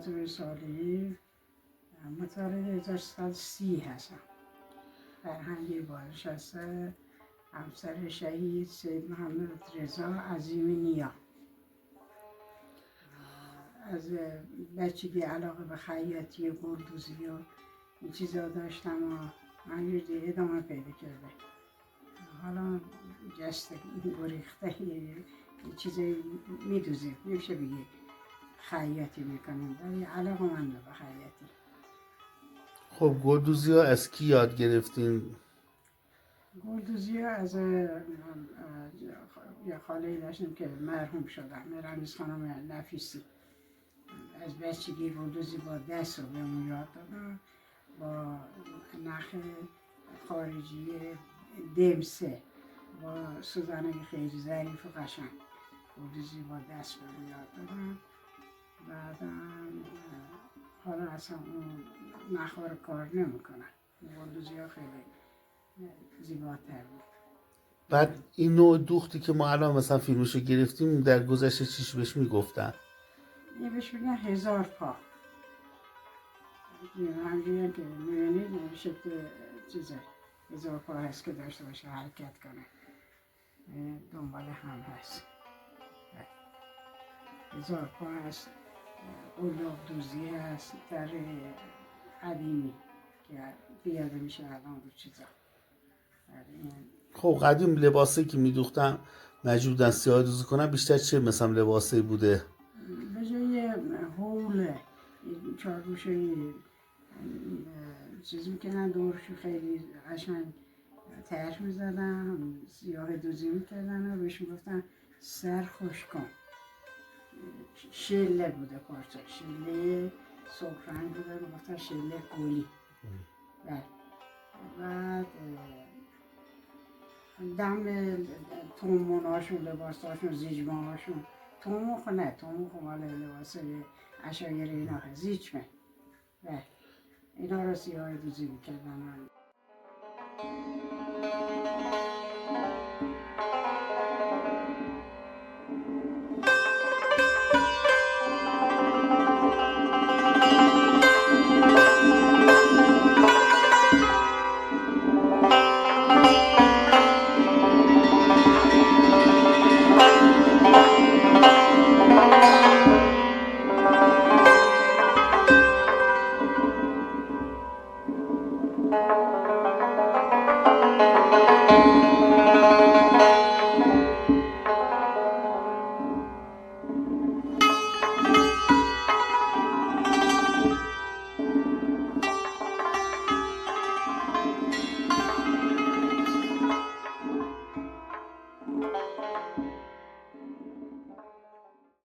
خاطر صالحی متولد 1330 هستم. فرهنگ بازنشسته، همسر شهید سید محمد رضا عظیمی نیا. از بچگی علاقه به خیاطی گلدوزی و این چیزا داشتم و همینجوری ادامه پیدا کرده. حالا جست گریخته یه چیزی میدوزیم، نمیشه بگی خیاطی میکنیم، ولی علاقه من به خیاطی. خب گلدوزی ها از کی یاد گرفتین؟ گلدوزی ها از یه خاله داشتیم که مرحوم شدن، میرانیز خانم نفیسی. از بچگی گلدوزی با دست رو بهمون یاد دادن، با نخ خارجی دمسه، با سوزنه خیلی ظریف و قشنگ گلدوزی با دست بهمون یاد دادن. بعدا حالا اصلا اون نخها رو کار نمیکنن، گلدوزی ها خیلی زیباتر بود. بعد این نوع دوختی که ما الان مثلا فیلمشو گرفتیم در گذشته چیش بهش میگفتن؟ یه بهش میگن 1000 پا. همجوری که میبینید شکل چیزه 1000 پا هست که داشته باشه، حرکت کنه، دنبال هم هست. 1000 پا هست، قلاب دوزی هست در قدیمی که پیاده میشه الان رو چیزا. خب قدیم لباسایی که میدوختن مجبور سیاه دوزی کنن بیشتر چه مثلا لباسایی بوده؟ به جای هول چارگوشه چیز میکنن دورشو خیلی قشنگ ترش میزدن، سیاه دوزی میکردن و بهش میگفتن سر خوش کن. شله بوده پارچه، شله سرخرنگ بوده و گفتن شله گلی. بعد دم توموناشون، لباساشون، زیجمهاشون، تومون نه، تومون مال لباس عشایر اینا هست، زیجمه اینا رو سیاه دوزی میکردن.